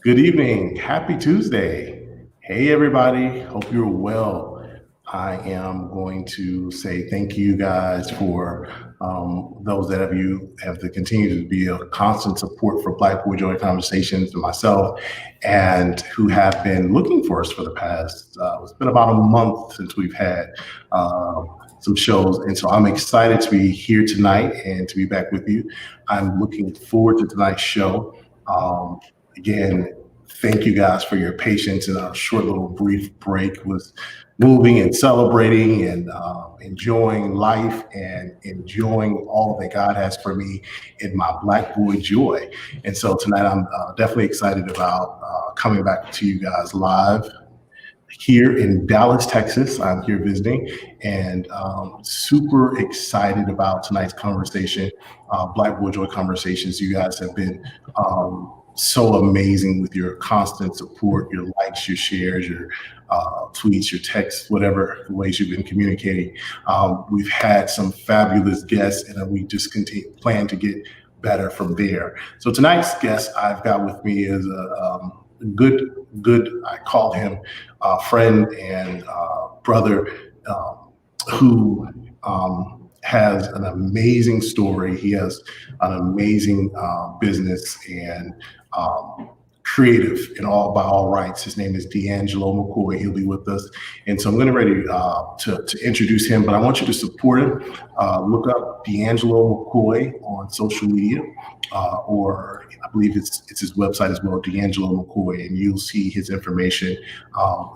Good evening. Happy Tuesday. Hey, everybody. Hope you're well. I am going to say thank you guys for those that have to continue to be a constant support for Black Boy Joy Conversations and myself, and who have been looking for us for the past. It's been about a month since we've had some shows, and so I'm excited to be here tonight and to be back with you. I'm looking forward to tonight's show. Again, thank you guys for your patience in our short little brief break with moving and celebrating and enjoying life and enjoying all that God has for me in my Black Boy Joy. And so tonight I'm definitely excited about coming back to you guys live here in Dallas, Texas. I'm here visiting and super excited about tonight's conversation, Black Boy Joy Conversations. You guys have been so amazing with your constant support, your likes, your shares, your tweets, your texts, whatever ways you've been communicating. We've had some fabulous guests, and we just plan to get better from there. So tonight's guest I've got with me is a good. I call him friend and brother who has an amazing story. He has an amazing business and creative in all by all rights. His name is De'Angelo McCoy. He'll be with us, and so I'm going to ready to introduce him. But I want you to support him. Look up De'Angelo McCoy on social media, or I believe it's his website as well, De'Angelo McCoy, and you'll see his information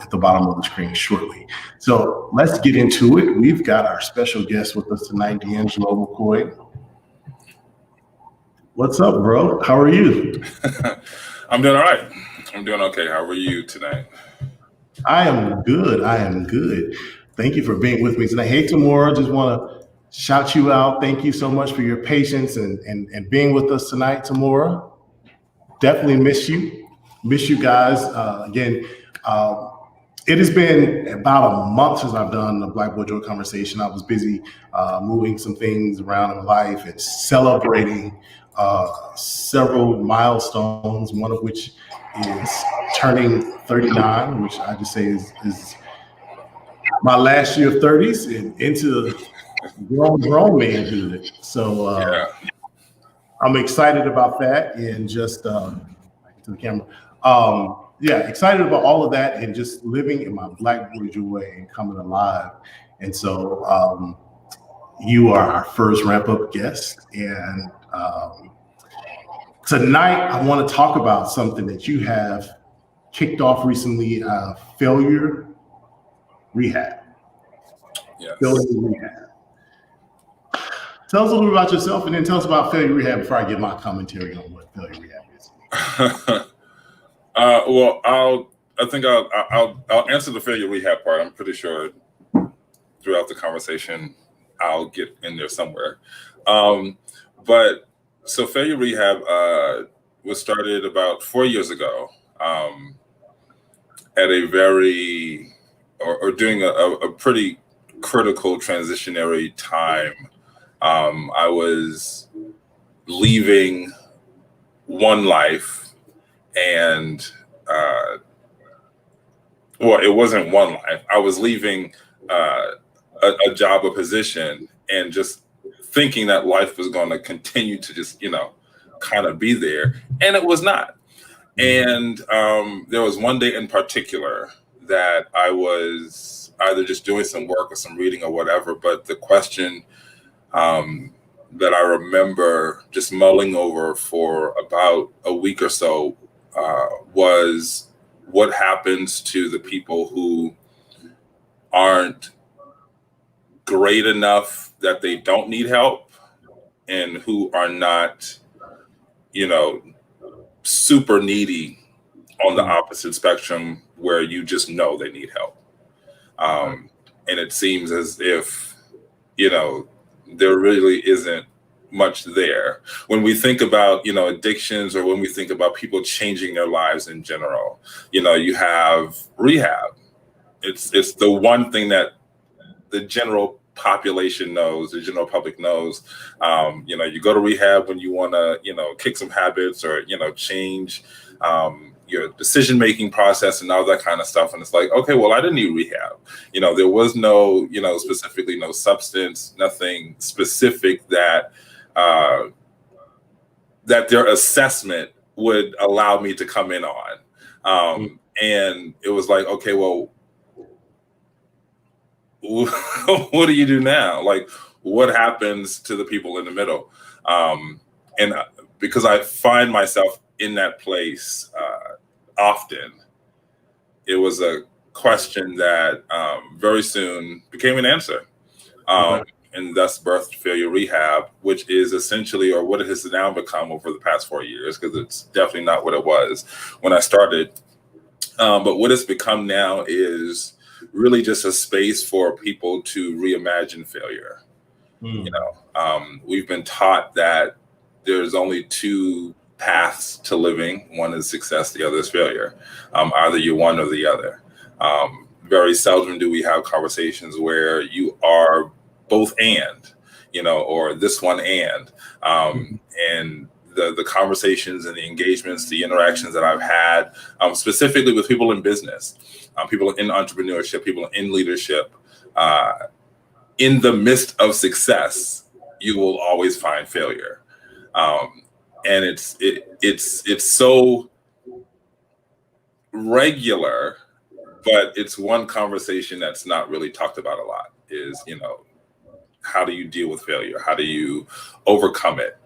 at the bottom of the screen shortly. So let's get into it. We've got our special guest with us tonight, De'Angelo McCoy. What's up, bro? How are you? I'm doing all right. I'm doing okay. How are you tonight? I am good. I am good. Thank you for being with me tonight. Hey, Tamora, just want to shout you out. Thank you so much for your patience and being with us tonight, Tamora. Definitely miss you. Miss you guys. Again, it has been about a month since I've done the Black Boy Joy Conversation. I was busy moving some things around in life and celebrating several milestones, one of which is turning 39, which I just say is my last year of 30s and into grown manhood. So I'm excited about that and just back to the camera. Yeah, excited about all of that and just living in my Black Boy Joy and coming alive. And so you are our first ramp up guest. And tonight I want to talk about something that you have kicked off recently, Failure Rehab. Yes. Failure Rehab. Tell us a little bit about yourself and then tell us about Failure Rehab before I get my commentary on what Failure Rehab is. Well, I'll answer the failure rehab part. I'm pretty sure throughout the conversation I'll get in there somewhere. But so failure rehab was started about 4 years ago at a very or during a pretty critical transitionary time. I was leaving one life. And well, it wasn't one life. I was leaving a job, a position, and just thinking that life was going to continue to just, kind of be there. And it was not. And there was one day in particular that I was either just doing some work or some reading or whatever. But the question that I remember just mulling over for about a week or so was what happens to the people who aren't great enough that they don't need help and who are not, super needy on the opposite spectrum where you just know they need help. And it seems as if, there really isn't much there. When we think about, addictions or when we think about people changing their lives in general, you have rehab. It's the one thing that the general population knows, the general public knows. You go to rehab when you want to, kick some habits or, change, your decision-making process and all that kind of stuff. And it's like, okay, well, I didn't need rehab. There was no, specifically no substance, nothing specific that that their assessment would allow me to come in on. And it was like, okay, well, what do you do now? Like, what happens to the people in the middle? And because I find myself in that place often, it was a question that very soon became an answer. And thus birthed Failure Rehab, which is essentially, or what it has now become over the past 4 years, because it's definitely not what it was when I started. But what it's become now is really just a space for people to reimagine failure. We've been taught that there's only two paths to living. One is success, the other is failure. Either you're one or the other. Very seldom do we have conversations where you are both and, or this one and the conversations and the engagements, the interactions that I've had, specifically with people in business, people in entrepreneurship, people in leadership, in the midst of success, you will always find failure. And it's so regular, but it's one conversation that's not really talked about a lot is, how do you deal with failure? How do you overcome it?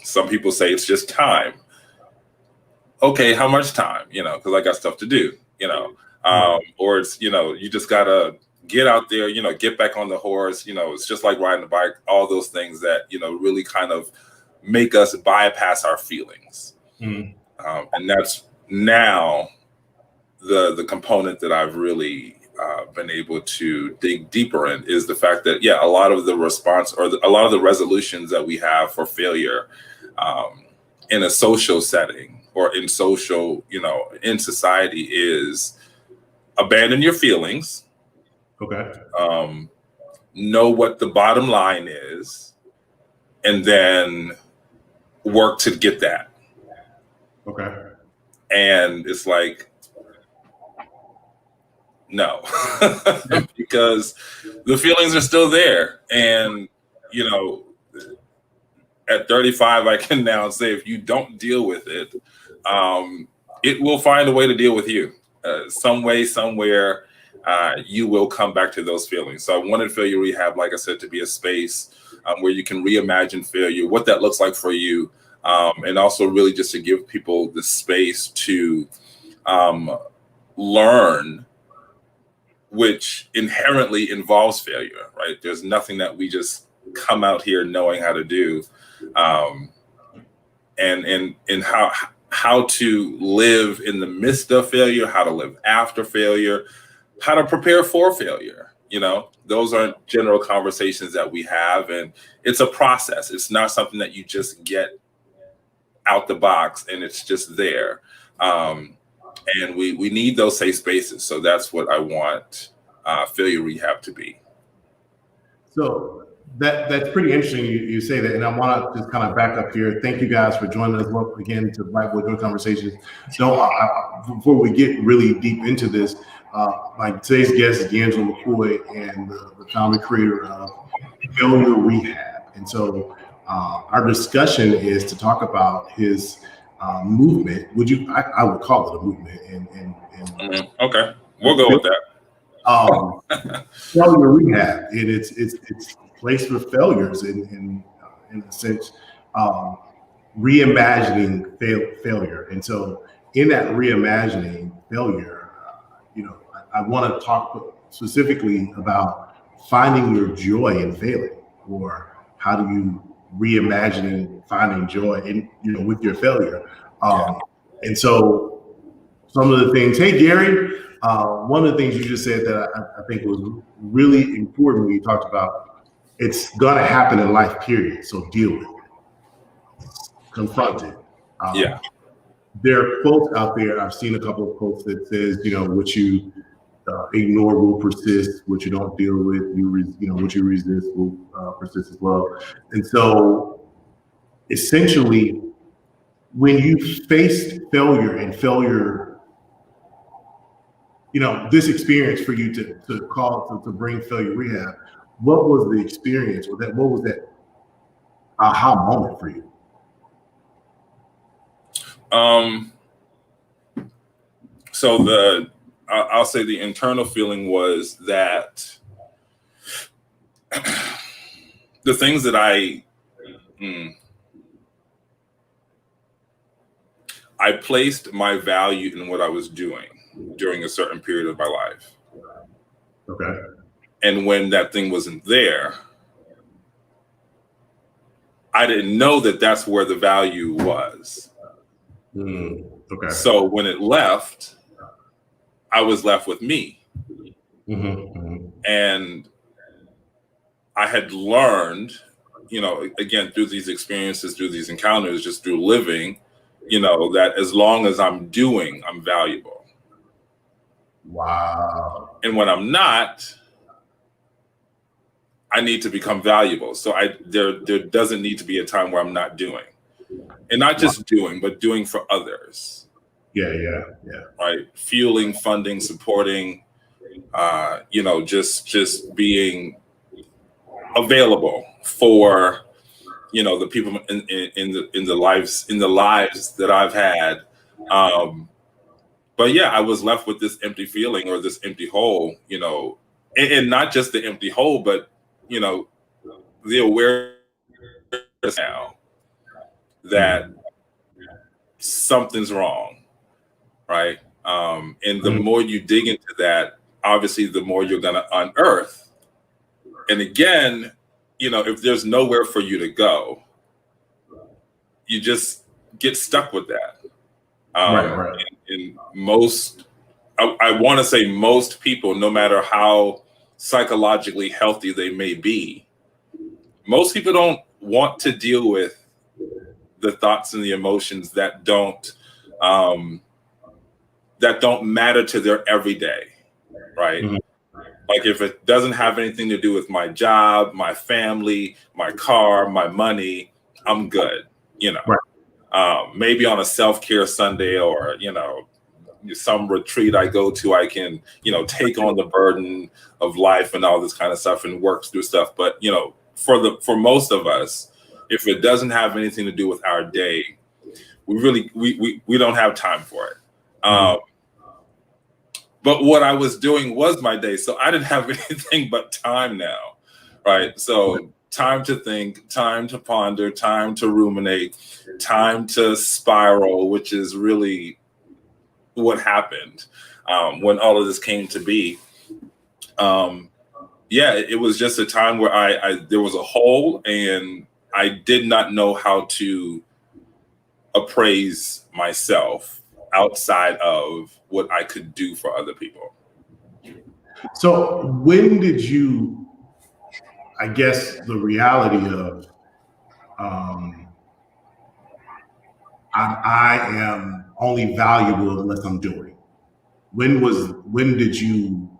Some people say it's just time. Okay, how much time? Because I got stuff to do, or it's, you just gotta get out there, get back on the horse, it's just like riding a bike, all those things that, really kind of make us bypass our feelings. And that's now the component that I've really been able to dig deeper in is the fact that, a lot of the response or a lot of the resolutions that we have for failure in a social setting or in social, in society is abandon your feelings. Okay. Know what the bottom line is, and then work to get that. Okay. And it's like, no, because the feelings are still there. And, at 35, I can now say, if you don't deal with it, it will find a way to deal with you. Some way, somewhere, you will come back to those feelings. So I wanted Failure Rehab, like I said, to be a space where you can reimagine failure, what that looks like for you, and also really just to give people the space to learn, which inherently involves failure, right? There's nothing that we just come out here knowing how to do, and how to live in the midst of failure, how to live after failure, how to prepare for failure. Those are general conversations that we have, and it's a process. It's not something that you just get out the box and it's just there. And we need those safe spaces. So that's what I want Failure Rehab to be. So that's pretty interesting. You say that, and I want to just kind of back up here. Thank you guys for joining us again to Whiteboard Joint Conversations. So before we get really deep into this, today's guest is De'Angelo McCoy, and the founder creator of Failure Rehab. And so our discussion is to talk about his movement. I would call it a movement. Okay, we'll go with that. Failure Rehab, and it's a place for failures in a sense, reimagining failure. And so in that reimagining failure, I want to talk specifically about finding your joy in failing, or how do you reimagining finding joy in with your failure. And so some of the things, hey Gary, one of the things you just said that I think was really important when you talked about it's gonna happen in life, period. So deal with it, confront it. There are quotes out there. I've seen a couple of quotes that says, what you ignore will persist. What you don't deal with, what you resist will persist as well. And so, essentially, when you faced failure and failure, this experience for you to bring Failure Rehab, what was the experience? What was that aha moment for you? So I'll say the internal feeling was that the things that I placed my value in what I was doing during a certain period of my life. Okay. And when that thing wasn't there, I didn't know that that's where the value was. Okay. So when it left, I was left with me. And I had learned, again, through these experiences, through these encounters, just through living, that as long as I'm doing, I'm valuable. Wow. And when I'm not, I need to become valuable. So there doesn't need to be a time where I'm not doing, and not just doing, but doing for others. Yeah. Right. Fueling, funding, supporting, just being available for, the people in the lives that I've had. But yeah, I was left with this empty feeling or this empty hole, and not just the empty hole, but, the awareness now that something's wrong. Right. And the more you dig into that, obviously, the more you're going to unearth. And again, if there's nowhere for you to go, you just get stuck with that. Right. And most, I want to say most people, no matter how psychologically healthy they may be, most people don't want to deal with the thoughts and the emotions that don't matter to their everyday, right? Like if it doesn't have anything to do with my job, my family, my car, my money, I'm good, Right. Maybe on a self-care Sunday or, some retreat I go to, I can, take on the burden of life and all this kind of stuff and work through stuff. But, for most of us, if it doesn't have anything to do with our day, we don't have time for it. But what I was doing was my day. So I didn't have anything but time now, right? So time to think, time to ponder, time to ruminate, time to spiral, which is really what happened when all of this came to be. It was just a time where there was a hole and I did not know how to appraise myself outside of what I could do for other people. So when did you, I guess the reality of I am only valuable unless I'm doing. When did you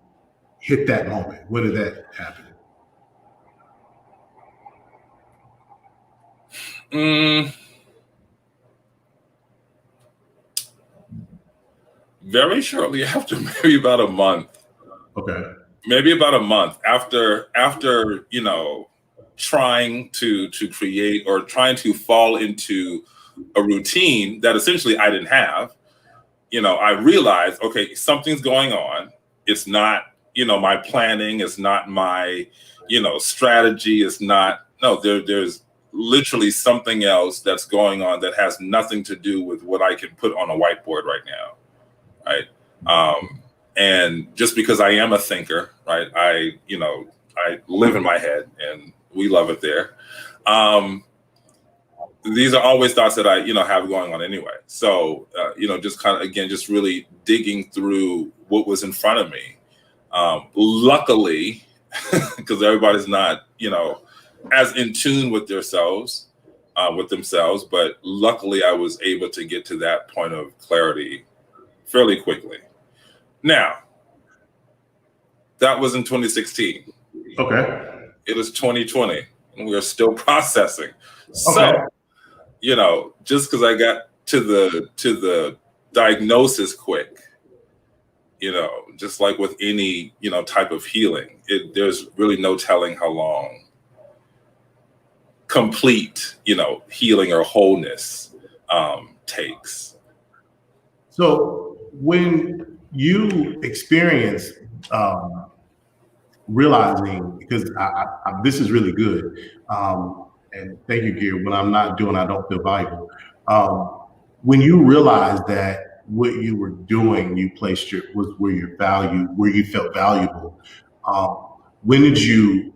hit that moment? When did that happen? Very shortly after, maybe about a month. Okay. Maybe about a month after, trying to create or trying to fall into a routine that essentially I didn't have, I realized, okay, something's going on. It's not, my planning. It's not my, strategy. It's not, no, there's literally something else that's going on that has nothing to do with what I can put on a whiteboard right now. Right. And just because I am a thinker, right, I live in my head and we love it there. These are always thoughts that I, have going on anyway. So, just kind of, again, just really digging through what was in front of me. Luckily, because everybody's not, as in tune with themselves, but luckily I was able to get to that point of clarity fairly quickly. Now, that was in 2016. Okay. It is 2020, and we are still processing. So, Okay. just because I got to the diagnosis quick. Just like with any, type of healing, there's really no telling how long complete, healing or wholeness takes. So when you experience realizing, because this is really good, and thank you, Gear. When I'm not doing, I don't feel valuable. When you realize that what you were doing, you placed was where your value, where you felt valuable. When did you,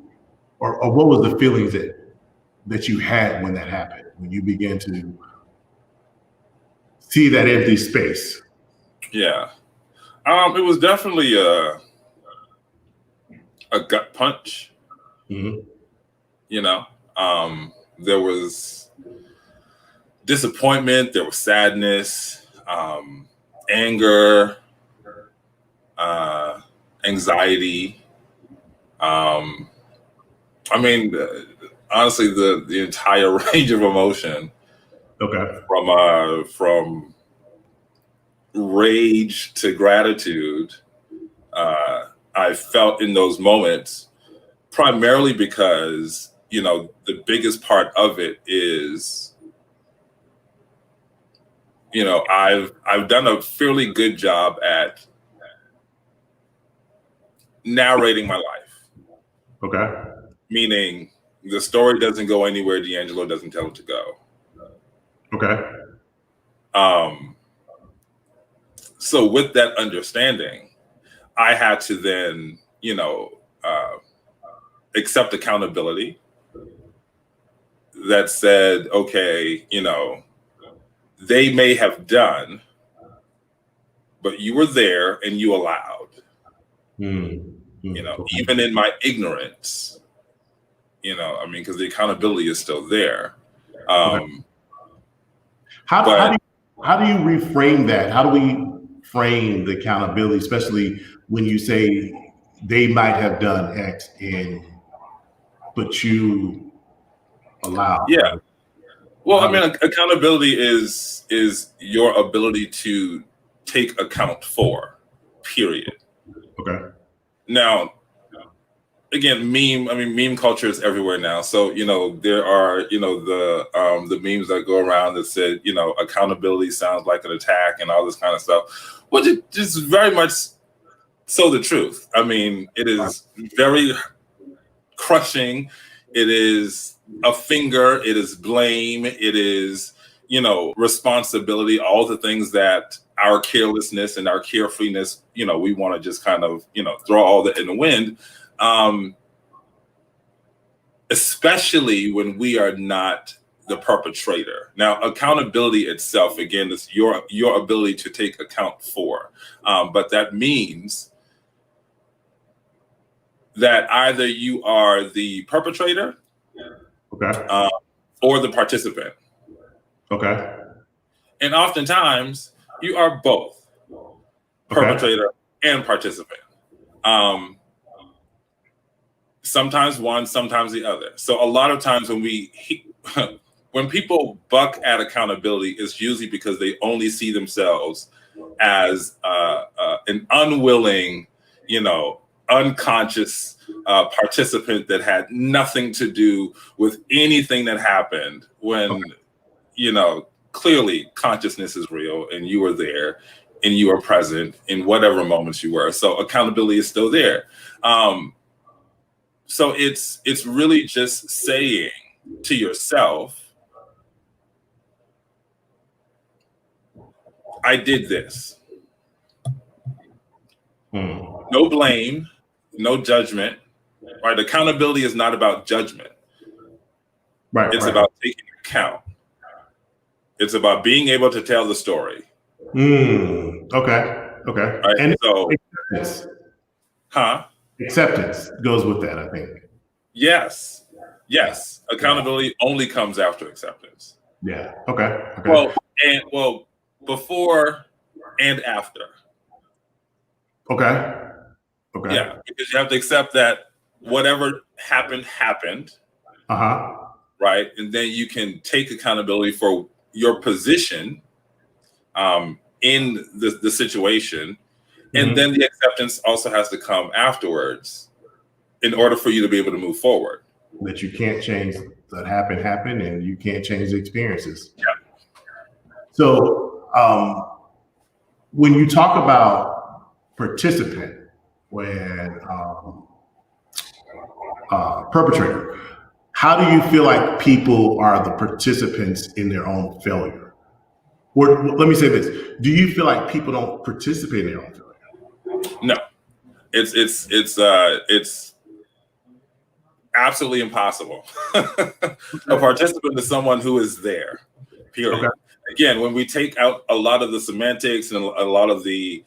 or what was the feelings that you had when that happened? When you began to see that empty space? Yeah, it was definitely a gut punch. Mm-hmm. There was disappointment, there was sadness, anger, anxiety. Honestly, the entire range of emotion. Okay. From rage to gratitude, I felt in those moments, primarily because the biggest part of it is I've done a fairly good job at narrating my life. Okay. Meaning the story doesn't go anywhere De'Angelo doesn't tell it to go. Okay. So with that understanding, I had to then, accept accountability that said, okay, they may have done, but you were there and you allowed. Okay. Even in my ignorance, because the accountability is still there. Okay. How do you reframe that? How do we frame the accountability, especially when you say they might have done X but you allow? Yeah. Well, accountability is your ability to take account for, period. Okay. Now, again, meme culture is everywhere now. So, there are, the memes that go around that said, accountability sounds like an attack and all this kind of stuff, which is very much so the truth. It is very crushing. It is a finger. It is blame. It is, responsibility, all the things that our carelessness and our carefreeness, we want to just kind of, throw all that in the wind. Especially when we are not the perpetrator. Now, accountability itself, again, is your ability to take account for. But that means that either you are the perpetrator, Okay. or the participant. Okay. And oftentimes you are both perpetrator and participant. Sometimes one, sometimes the other. So a lot of times when people buck at accountability, it's usually because they only see themselves as an unwilling, unconscious participant that had nothing to do with anything that happened when, clearly consciousness is real and you were there and you were present in whatever moments you were. So accountability is still there. So it's really just saying to yourself, I did this. No blame, no judgment. Right? Accountability is not about judgment. Right. It's about taking account. It's about being able to tell the story. Okay. Okay. Right? And so, acceptance goes with that, I think. Yes. Accountability only comes after acceptance. Yeah. Okay. Well, before and after. Okay. Yeah, because you have to accept that whatever happened. Right, and then you can take accountability for your position in the situation. Mm-hmm. And then the acceptance also has to come afterwards in order for you to be able to move forward. That you can't change that happened, and you can't change the experiences. Yeah. So when you talk about participant, when perpetrator, how do you feel like people are the participants in their own failure? Or let me say this: do you feel like people don't participate in their own failure? No, it's absolutely impossible. A participant is someone who is there, period. Okay. Again, when we take out a lot of the semantics and a lot of the,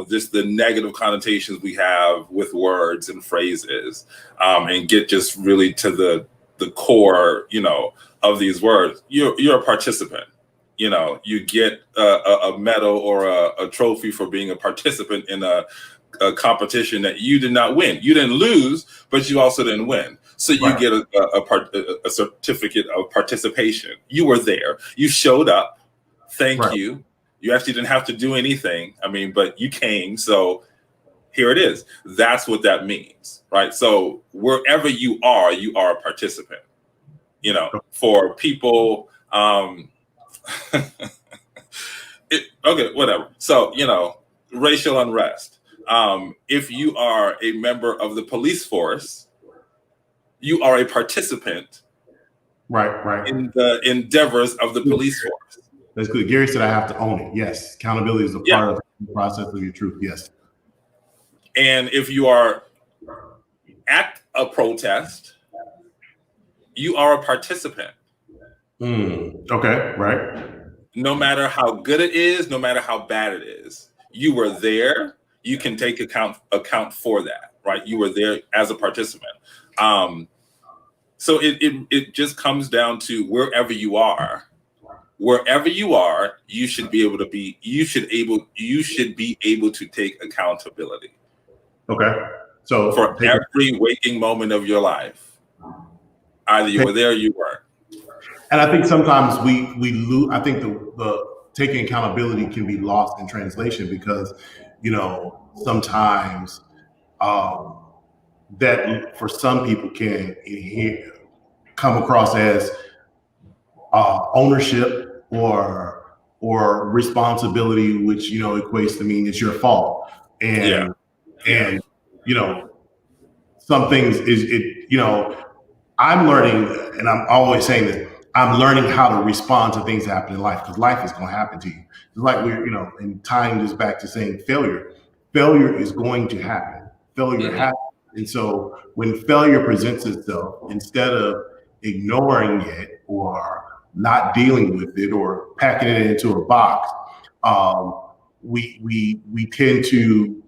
just the negative connotations we have with words and phrases, and get just really to the core, of these words, you're a participant. You get a medal or a trophy for being a participant in a competition that you did not win. You didn't lose, but you also didn't win. So you get a certificate of participation. You were there. You showed up. Thank you. You actually didn't have to do anything. But you came. So here it is. That's what that means, right? So wherever you are a participant. For people. Okay, whatever. So racial unrest. If you are a member of the police force, you are a participant, in the endeavors of the police force. That's good. Gary said I have to own it. Yes, accountability is a part of the process of your truth. Yes. And if you are at a protest, you are a participant. Okay, right. No matter how good it is, no matter how bad it is, you were there. You can take account for that, right? You were there as a participant. So it just comes down to wherever you are, you should be able to be. You should be able to take accountability. Okay. So for every waking moment of your life, either you were there or you weren't. And I think sometimes we lose. I think the taking accountability can be lost in translation because, sometimes that for some people can come across as ownership or responsibility, which equates to mean it's your fault. And some things I'm learning, and I'm always saying this, I'm learning how to respond to things that happen in life, because life is going to happen to you. It's like we're, and tying this back to saying failure is going to happen. Failure happens. And so when failure presents itself, instead of ignoring it or not dealing with it or packing it into a box, we tend to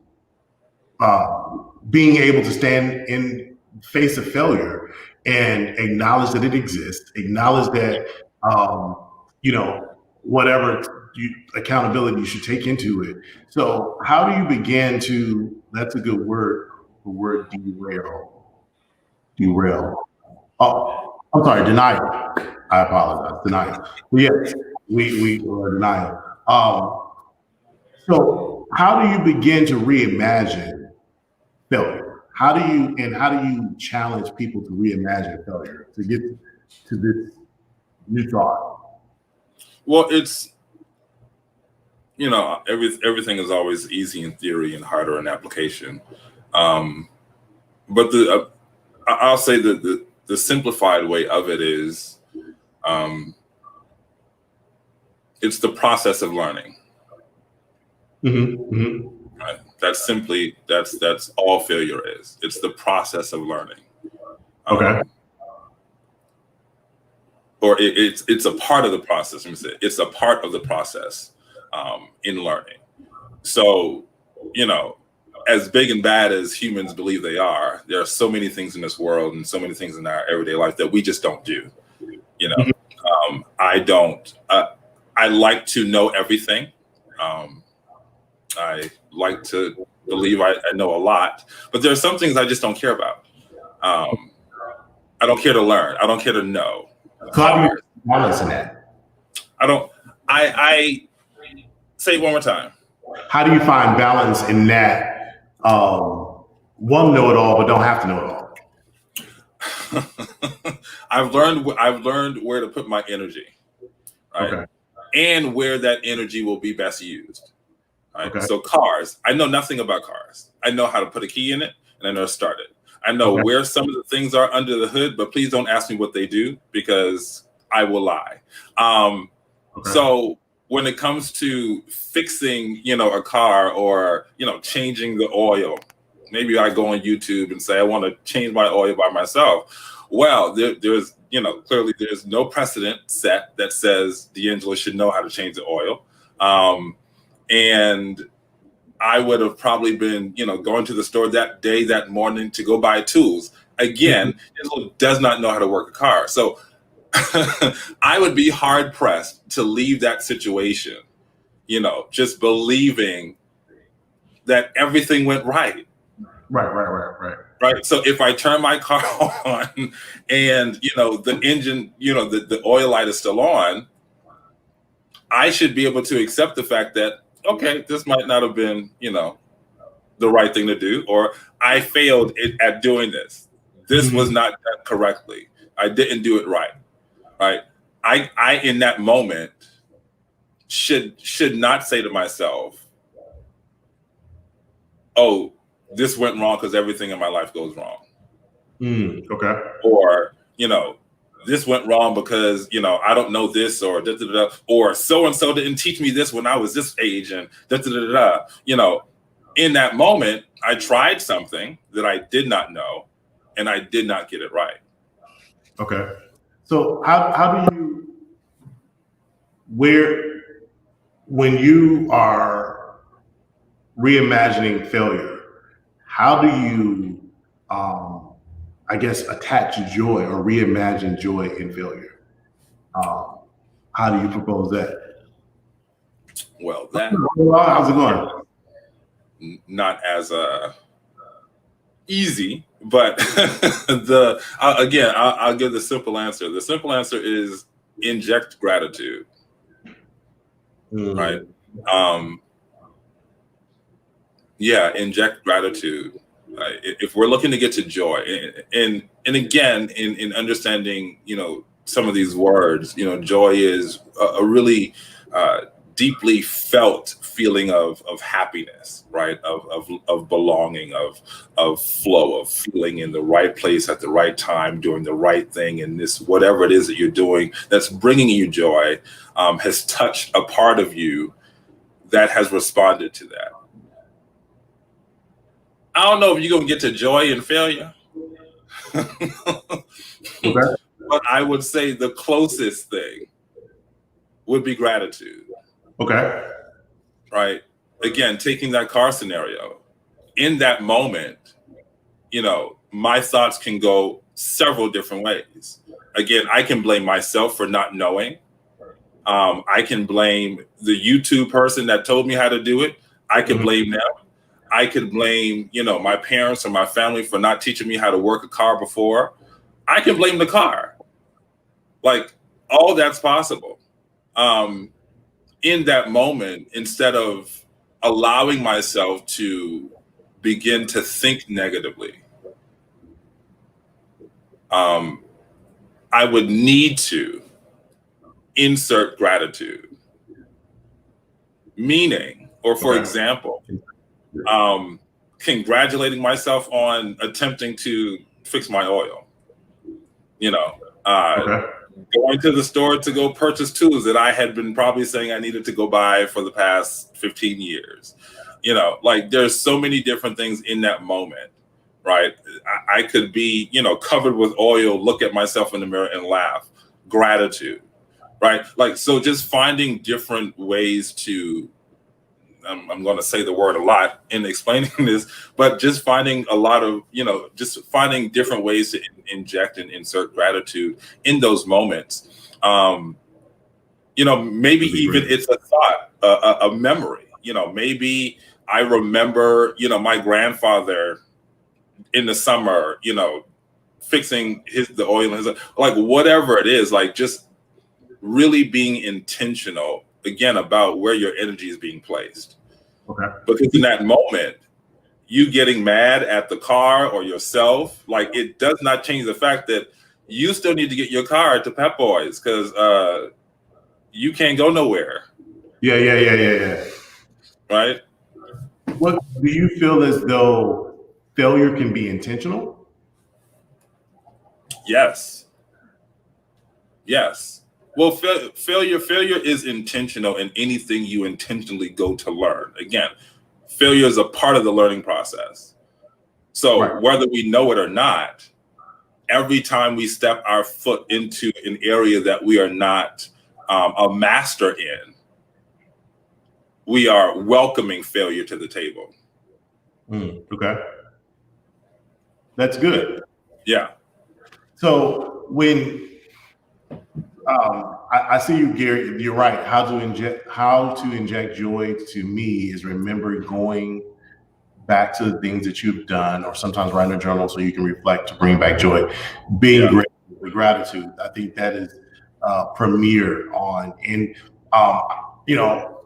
being able to stand in face of failure and acknowledge that it exists, acknowledge that, whatever accountability you should take into it. So how do you begin to, that's a good word, the word derail. Oh, I'm sorry, denial. I apologize, denial. Yes, we are denial. So how do you begin to reimagine failure? How do you challenge people to reimagine failure, to get to this new thought? Well, it's, everything is always easy in theory and harder in application. But I'll say that the simplified way of it is, it's the process of learning. Right? That's all failure is. It's the process of learning. Okay. Or it's a part of the process. Let me say it's a part of the process in learning. So, as big and bad as humans believe they are, there are so many things in this world and so many things in our everyday life that we just don't do. I don't. I like to know everything. I like to believe I know a lot, but there are some things I just don't care about. I don't care to learn. I don't care to know. So how do you balance in that? I don't. Say it one more time. How do you find balance in that? One, know it all, but don't have to know it all. I've learned where to put my energy, right? Okay. And where that energy will be best used. Right? Okay. So cars, I know nothing about cars. I know how to put a key in it and I know to start it. I know where some of the things are under the hood, but please don't ask me what they do because I will lie. So when it comes to fixing, a car or, changing the oil, maybe I go on YouTube and say, I want to change my oil by myself. Well, there's, clearly there's no precedent set that says De'Angelo should know how to change the oil. And I would have probably been, going to the store that day, that morning to go buy tools. Again, De'Angelo does not know how to work a car. So I would be hard pressed to leave that situation, just believing that everything went right. Right. So if I turn my car on and, the engine, the oil light is still on, I should be able to accept the fact that, okay, this might not have been, the right thing to do, or I failed at doing this. This was not done correctly. I didn't do it right. Right. I in that moment should not say to myself, oh, this went wrong because everything in my life goes wrong. Okay. Or, this went wrong because, I don't know this, or or so-and-so didn't teach me this when I was this age, and in that moment, I tried something that I did not know and I did not get it right. Okay. So how do you, when you are reimagining failure, how do you, I guess, attach joy or reimagine joy in failure? How do you propose that? Well, how's it going? Not as easy, but I'll give the simple answer. The simple answer is inject gratitude. Right. Inject gratitude. If we're looking to get to joy, and again, in understanding, some of these words, joy is a really deeply felt feeling of happiness, right? Of belonging, of flow, of feeling in the right place at the right time, doing the right thing, and this whatever it is that you're doing that's bringing you joy has touched a part of you that has responded to that. I don't know if you're gonna get to joy in failure. But I would say the closest thing would be gratitude. Okay. Right. Again, taking that car scenario, in that moment, my thoughts can go several different ways. Again, I can blame myself for not knowing. I can blame the YouTube person that told me how to do it. I can blame them. I could blame, my parents or my family for not teaching me how to work a car before. I can blame the car. Like, all that's possible. In that moment, instead of allowing myself to begin to think negatively, I would need to insert gratitude. Meaning, or for example, congratulating myself on attempting to fix my oil. Going to the store to go purchase tools that I had been probably saying I needed to go buy for the past 15 years. There's so many different things in that moment, right? I could be, covered with oil, look at myself in the mirror and laugh. Gratitude, right? So just finding different ways to, I'm going to say the word a lot in explaining this, but just finding a lot of, just finding different ways to inject and insert gratitude in those moments. Maybe even it's a thought, a memory, maybe I remember, my grandfather in the summer, fixing the oil in his, whatever it is, just really being intentional again, about where your energy is being placed. Okay. Because in that moment, you getting mad at the car or yourself, like, it does not change the fact that you still need to get your car to Pep Boys, because you can't go nowhere. Yeah. Right? What do you feel as though failure can be intentional? Yes. Well, failure is intentional in anything you intentionally go to learn. Again, failure is a part of the learning process. So Right. whether we know it or not, every time we step our foot into an area that we are not a master in, we are welcoming failure to the table. Okay. That's good. Yeah. So when I see you, Gary, you're right. How to inject joy to me is remember going back to the things that you've done, or sometimes writing a journal so you can reflect to bring back joy. Being grateful, the gratitude. I think that is premier on. And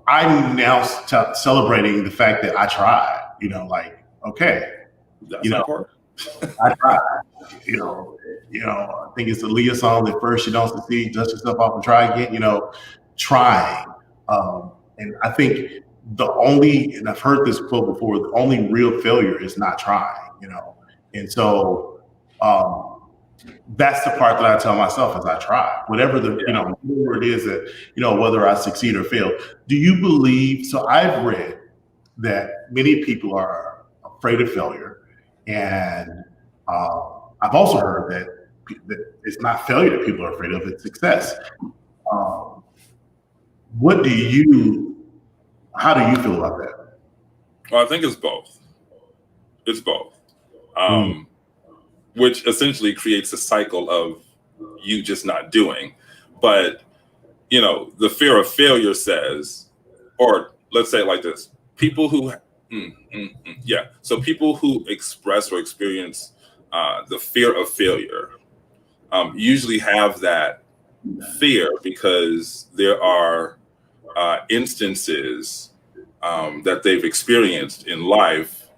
I'm now celebrating the fact that I tried. Okay, that's important. I tried. I think it's the Leah song that first you don't succeed, dust yourself off and try again. Trying. And I think and I've heard this quote before, the only real failure is not trying. And so that's the part that I tell myself as I try, whatever whatever it is that, whether I succeed or fail. Do you believe, so I've read that many people are afraid of failure. And I've also heard that it's not failure that people are afraid of, it's success. How do you feel about that? Well, I think it's both. Which essentially creates a cycle of you just not doing. But, the fear of failure says, or let's say it like this, people who, so people who express or experience the fear of failure usually have that fear because there are instances that they've experienced in life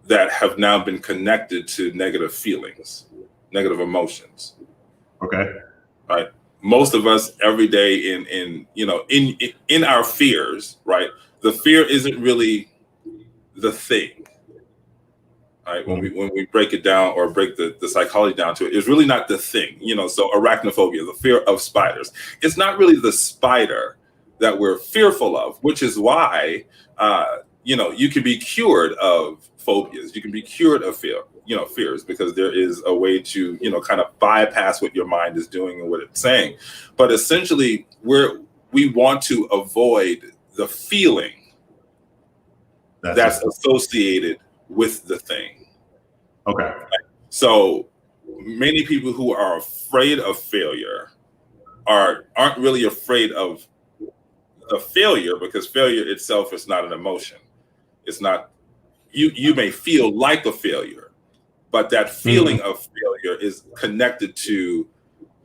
that have now been connected to negative feelings, negative emotions. Okay. Right. Most of us every day in our fears, right? The fear isn't really the thing. Right. When we break it down or break the psychology down to it, it's really not the thing. So arachnophobia, the fear of spiders. It's not really the spider that we're fearful of, which is why you can be cured of phobias. You can be cured of fears, because there is a way to, kind of bypass what your mind is doing and what it's saying. But essentially, we want to avoid the feeling that's associated with the thing. Okay. So many people who are afraid of failure aren't really afraid of the failure, because failure itself is not an emotion. It's not, you may feel like a failure, but that feeling of failure is connected to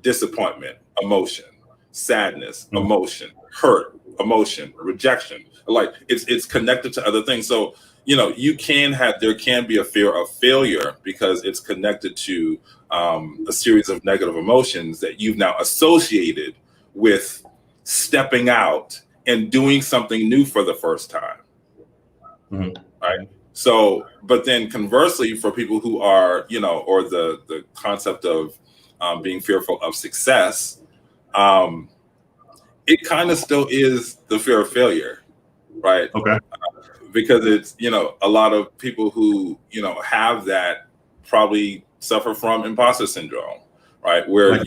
disappointment, emotion, sadness, emotion, hurt, emotion, rejection. Like it's connected to other things. So, there can be a fear of failure because it's connected to a series of negative emotions that you've now associated with stepping out and doing something new for the first time. Right. So, but then conversely, for people who are, or the concept of being fearful of success, it kind of still is the fear of failure. Right. Okay. Because it's, a lot of people who, have that probably suffer from imposter syndrome. Right. Where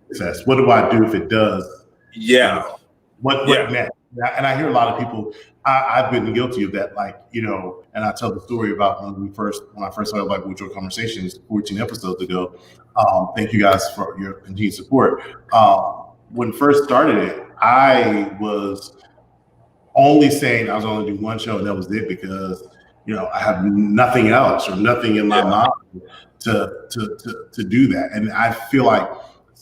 success. What do I do if it does? Yeah. What next? And I hear a lot of people, I've been guilty of that, and I tell the story about when I first started Like Mutual Conversations 14 episodes ago. Thank you guys for your continued support. When first started it, I was only saying I was going to do one show and that was it, because, I have nothing else or nothing in my mind to do that. And I feel like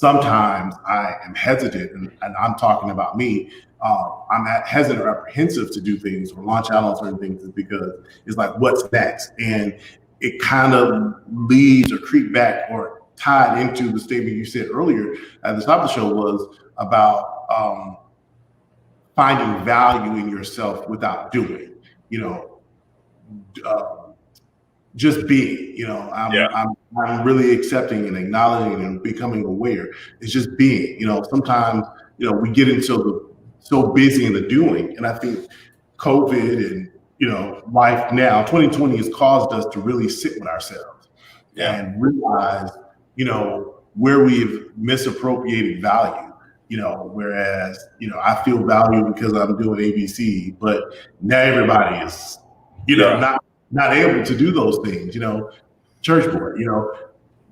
sometimes I am hesitant, and I'm talking about me. I'm hesitant or apprehensive to do things or launch out on certain things because it's like, what's next? And it kind of leads or creep back or tied into the statement you said earlier at the top of the show was about finding value in yourself without doing, just being, I'm really accepting and acknowledging and becoming aware. It's just being, sometimes, we get into so busy in the doing. And I think COVID and, life now, 2020 has caused us to really sit with ourselves and realize, where we've misappropriated value, whereas, I feel value because I'm doing ABC, but now everybody is, not able to do those things, church board,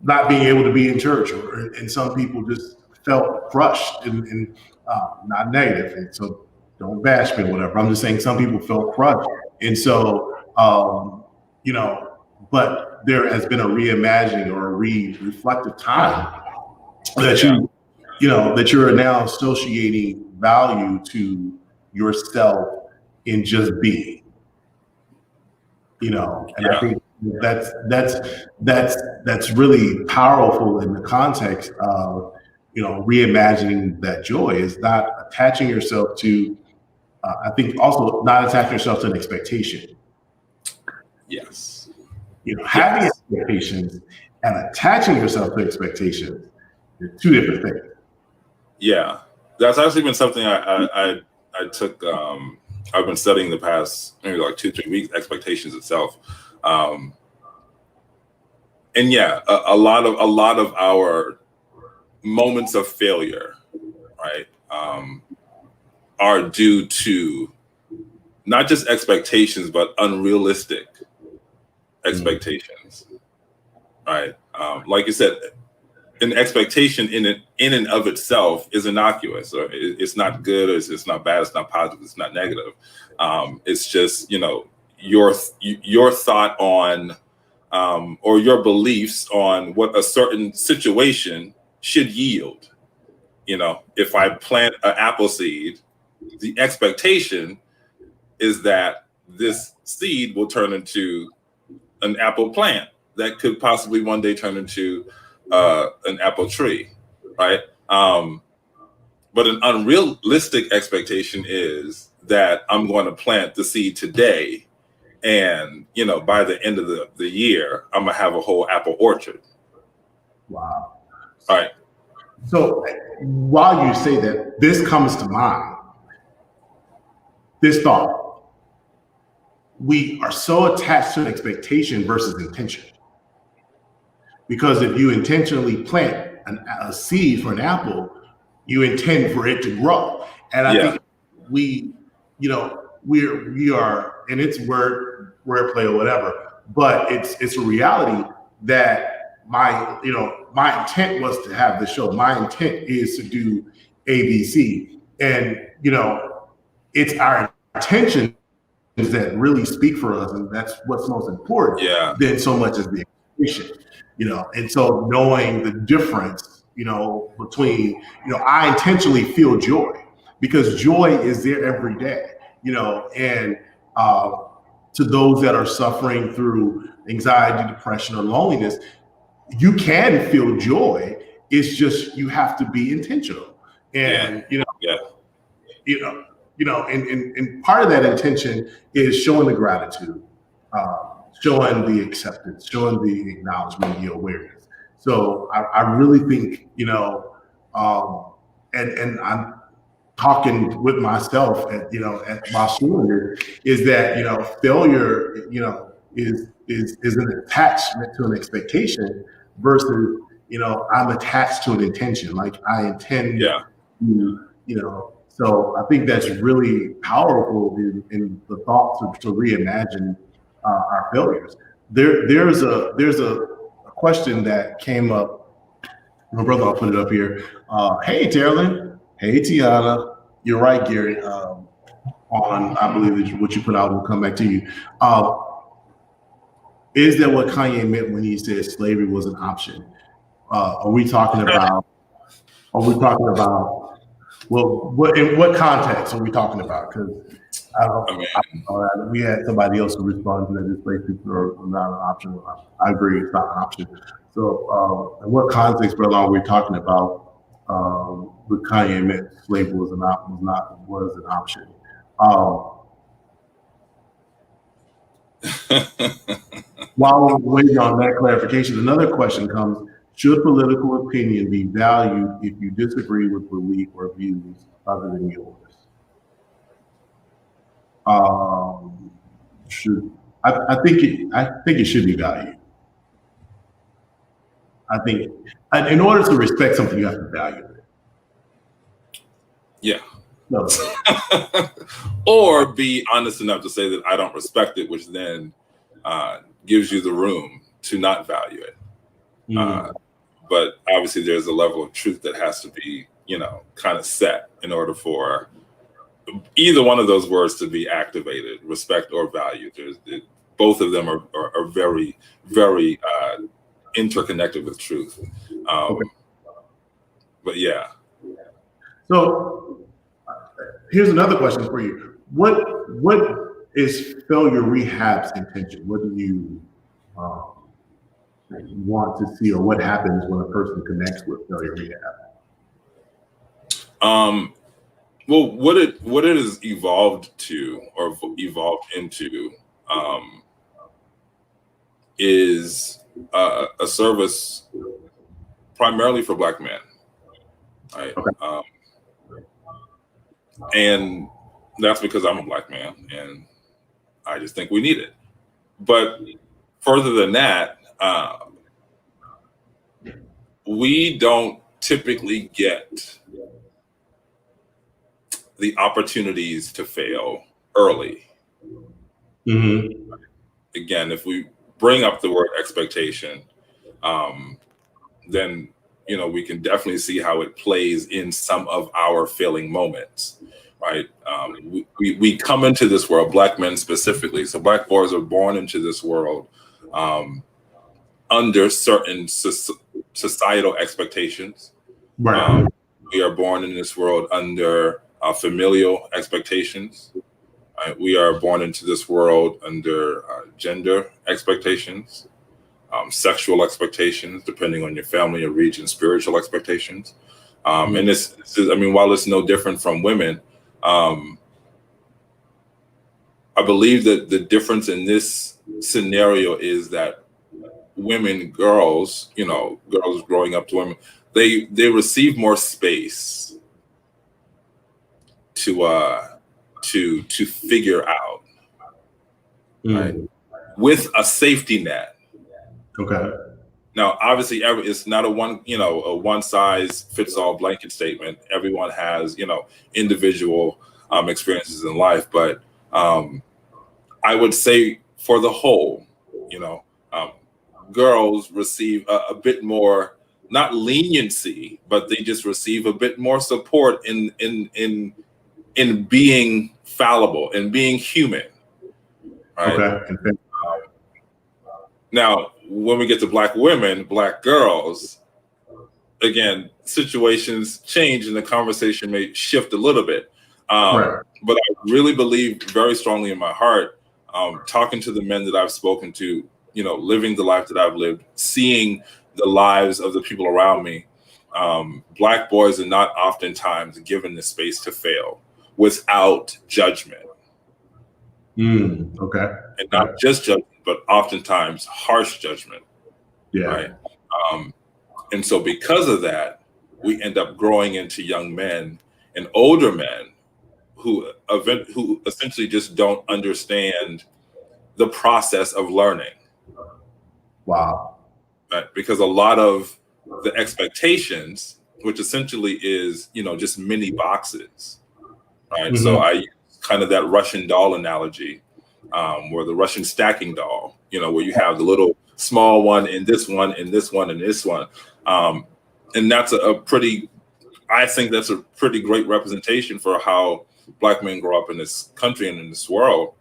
not being able to be in church, and some people just felt crushed and not negative. And so don't bash me or whatever. I'm just saying some people felt crushed. And so, but there has been a reimagining or a reflective time that that you're now associating value to yourself in just being. And I think that's really powerful in the context of reimagining that joy is not attaching yourself to I think also not attaching yourself to an expectation. Yes. Having expectations and attaching yourself to expectations are two different things. Yeah, that's actually been something I took. I've been studying the past maybe like 2-3 weeks, expectations itself. And a lot of our moments of failure, right, are due to not just expectations, but unrealistic expectations, right? Like you said, an expectation in and of itself is innocuous, or it's not good, or it's not bad, it's not positive, it's not negative. It's just your thought on or your beliefs on what a certain situation should yield. If I plant an apple seed, the expectation is that this seed will turn into an apple plant that could possibly one day turn into an apple tree, right? But an unrealistic expectation is that I'm going to plant the seed today, and by the end of the year, I'm gonna have a whole apple orchard. Wow. All right. So while you say that, this comes to mind. This thought: we are so attached to an expectation versus intention. Because if you intentionally plant a seed for an apple, you intend for it to grow. And I think we are, and it's wordplay or whatever, but it's a reality that my intent was to have this show. My intent is to do ABC, and it's our intentions that really speak for us, and that's what's most important. Than so much as the execution. And so knowing the difference, between, I intentionally feel joy because joy is there every day, and to those that are suffering through anxiety, depression, or loneliness, you can feel joy. It's just, you have to be intentional. And, and part of that intention is showing the gratitude, showing the acceptance, showing the acknowledgement, the awareness. So I really think, and I'm talking with myself at my school is that, failure, is an attachment to an expectation versus, I'm attached to an intention. Like I intend to, so I think that's really powerful in the thought to reimagine our failures. There's a question that came up. My brother, I'll put it up here. Hey, Terrelyn. Hey, Tiana. You're right, Gary. I believe that what you put out will come back to you. Is that what Kanye meant when he said slavery was an option? Are we talking about are we talking about? Well, in what context are we talking about? Because we had somebody else to respond to that. Displaced people are not an option. I agree, it's not an option. So, in what context, brother, are we talking about? With Kanye meant slavery was an option. While we're waiting on that clarification, another question comes: should political opinion be valued if you disagree with belief or views other than yours? I think it should be valued. I think in order to respect something, you have to value it. Yeah. No. Or be honest enough to say that I don't respect it, which then gives you the room to not value it. But obviously there's a level of truth that has to be, kind of set in order for either one of those words to be activated, respect or value. Both of them are very, very interconnected with truth. Okay. But yeah. So here's another question for you. What is Failure Rehab's intention? What do you want to see, or what happens when a person connects with Failure Rehab? Well, what it has evolved to, or evolved into, is a service primarily for Black men, right? Okay. And that's because I'm a Black man, and I just think we need it. But further than that, we don't typically get the opportunities to fail early. Mm-hmm. Again, if we bring up the word expectation, then we can definitely see how it plays in some of our failing moments, right? We come into this world, Black men specifically. So Black boys are born into this world under certain societal expectations. Right. We are born in this world under familial expectations. Right? We are born into this world under gender expectations, sexual expectations, depending on your family or region, spiritual expectations. And this is, while it's no different from women, I believe that the difference in this scenario is that girls growing up to women, they receive more space to figure out, right? With a safety net. Okay. Now, obviously, it's not a one size fits all blanket statement. Everyone has, individual experiences in life, but I would say for the whole, girls receive a bit more, not leniency, but they just receive a bit more support in being fallible and being human. Right? Okay. Now, when we get to Black women, Black girls, again, situations change and the conversation may shift a little bit. Right. But I really believe very strongly in my heart, talking to the men that I've spoken to, living the life that I've lived, seeing the lives of the people around me, Black boys are not oftentimes given the space to fail without judgment. Okay. And not just judgment, but oftentimes harsh judgment. Yeah. Right. And so because of that, we end up growing into young men and older men who essentially just don't understand the process of learning. Wow. Right? Because a lot of the expectations, which essentially is, just mini boxes, right? Mm-hmm. So I use kind of that Russian doll analogy, or the Russian stacking doll, where you have the little small one and this one and this one and this one. And that's I think that's a pretty great representation for how Black men grow up in this country and in this world.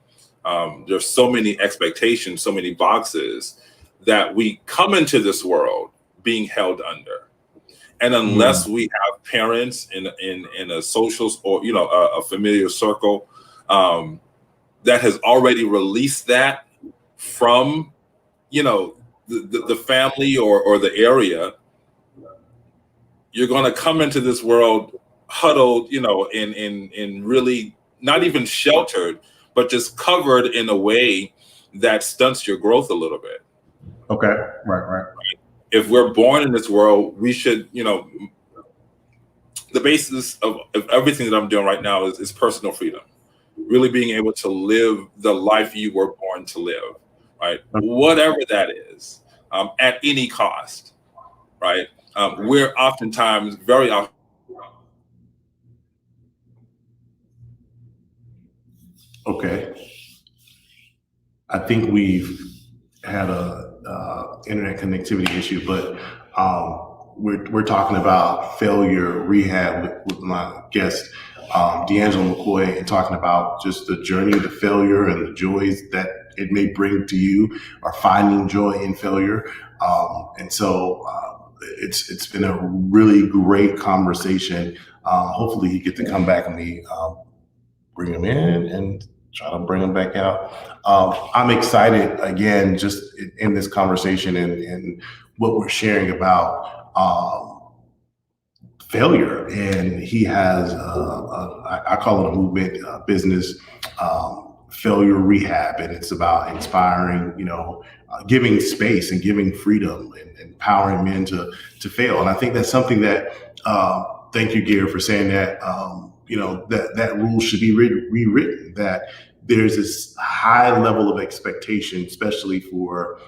There's so many expectations, so many boxes that we come into this world being held under. And unless we have parents in a social or, a familiar circle that has already released that from, the family or the area, you're going to come into this world huddled, in really not even sheltered, but just covered in a way that stunts your growth a little bit. Okay, right. If we're born in this world, we should, the basis of everything that I'm doing right now is personal freedom. Really being able to live the life you were born to live, right? Whatever that is, at any cost, right? We're oftentimes, very often. Okay. I think we've had a internet connectivity issue, but we're talking about failure rehab with my guest, De'Angelo McCoy, and talking about just the journey to failure and the joys that it may bring to you, or finding joy in failure. And so it's been a really great conversation. Hopefully you get to come back and we bring him in and try to bring him back out. I'm excited again, just in this conversation and what we're sharing about failure. And he has, I call it a movement, business, Failure Rehab, and it's about inspiring, giving space and giving freedom and empowering men to fail. And I think that's something that, thank you, Gary, for saying that. That rule should be rewritten, that there's this high level of expectation, especially for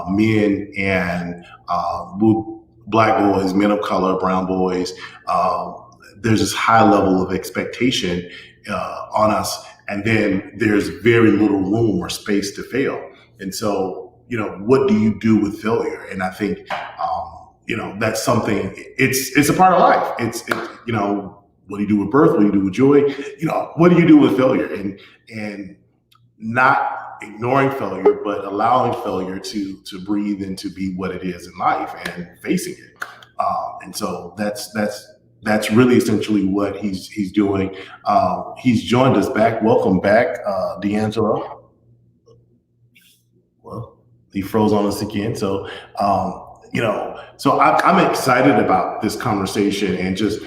men and Black boys, men of color, brown boys. There's this high level of expectation on us, and then there's very little room or space to fail. And so, what do you do with failure? And I think, that's something. It's a part of life. It's what do you do with birth? What do you do with joy? What do you do with failure? And not ignoring failure, but allowing failure to breathe and to be what it is in life and facing it. And so that's really essentially what he's doing. He's joined us back. Welcome back, De'Angelo. Well, he froze on us again. So, so I'm excited about this conversation, and just,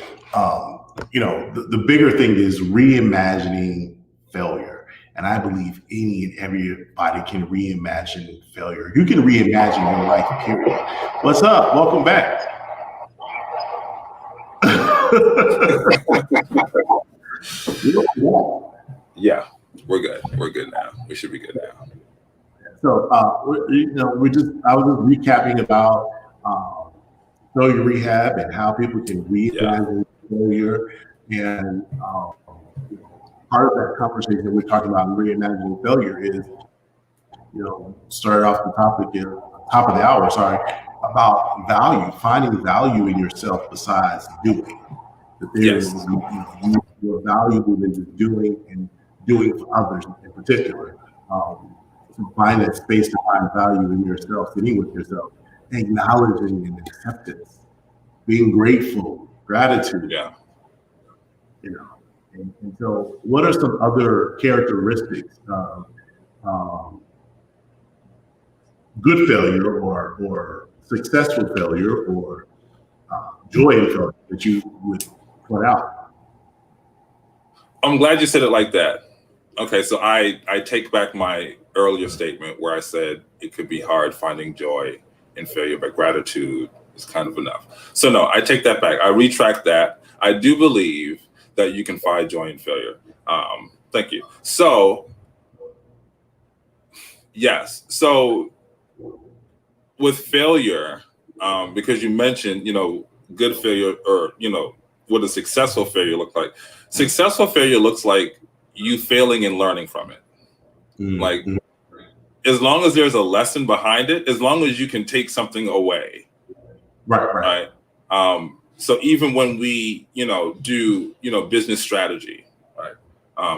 the bigger thing is reimagining failure. And I believe any and everybody can reimagine failure. You can reimagine your life, period. What's up? Welcome back. Yeah, we're good. We're good now. We should be good now. So, I was just recapping about failure rehab and how people can reimagine failure. And part of that conversation we're talking about reimagining failure is, started off the top of the hour, about value, finding value in yourself besides doing. That there's you're valuable than just doing, and doing for others in particular. To find that space to find value in yourself, sitting with yourself, acknowledging and acceptance, being grateful, gratitude. Yeah. And so, what are some other characteristics of good failure or successful failure or joy in failure that you would point out? I'm glad you said it like that. Okay, so I take back my earlier statement where I said it could be hard finding joy in failure, but gratitude is kind of enough. So no, I take that back. I retract that. I do believe that you can find joy in failure. Thank you. So yes. So with failure, because you mentioned, good failure, or, what does successful failure look like? Successful failure looks like you failing and learning from it. Like, as long as there's a lesson behind it, as long as you can take something away. Right. So even when we, do, business strategy, right,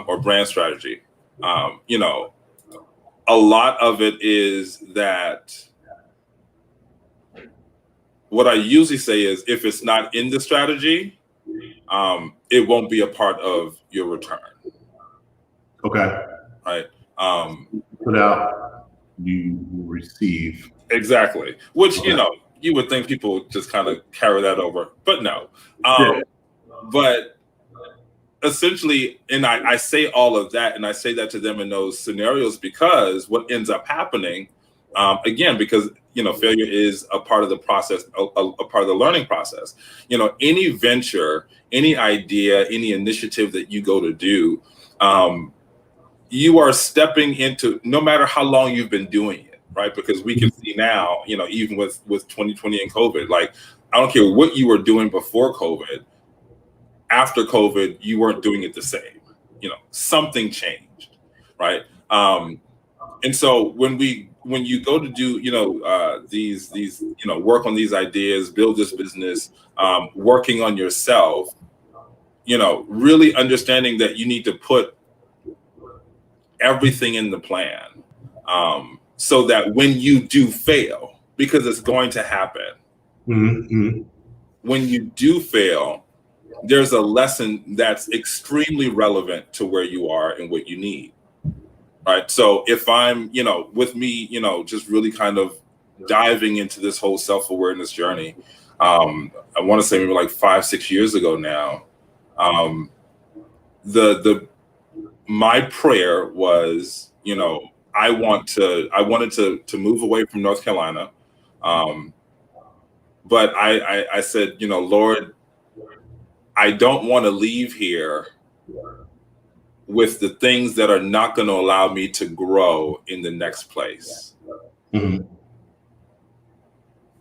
or brand strategy, a lot of it is that what I usually say is, if it's not in the strategy, it won't be a part of your return. Okay. Right. Put out, you receive. Exactly. Which, Okay. you would think people just kind of carry that over, but no. Yeah. But essentially, and I say all of that, and I say that to them in those scenarios, because what ends up happening, again, because failure is a part of the process, a part of the learning process. Any venture, any idea, any initiative that you go to do, you are stepping into, no matter how long you've been doing it, right? Because we can see now, even with 2020 and COVID, like, I don't care what you were doing before COVID, after COVID, you weren't doing it the same. Something changed, right? And so when you go to do, these work on these ideas, build this business, working on yourself, really understanding that you need to put everything in the plan, so that when you do fail, because it's going to happen, Mm-hmm. when you do fail, there's a lesson that's extremely relevant to where you are and what you need. Right. So if I'm, with me, just really kind of diving into this whole self-awareness journey, I want to say maybe like 5-6 years ago now, my prayer was, I wanted to move away from North Carolina. But I said, Lord, I don't want to leave here with the things that are not going to allow me to grow in the next place. Mm-hmm.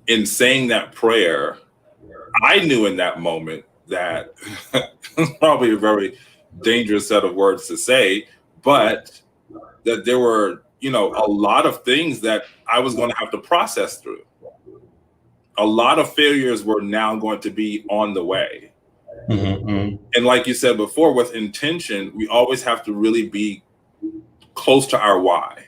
In saying that prayer, I knew in that moment that probably a very dangerous set of words to say, but that there were, a lot of things that I was going to have to process through. A lot of failures were now going to be on the way. Mm-hmm. And like you said before, with intention, we always have to really be close to our why.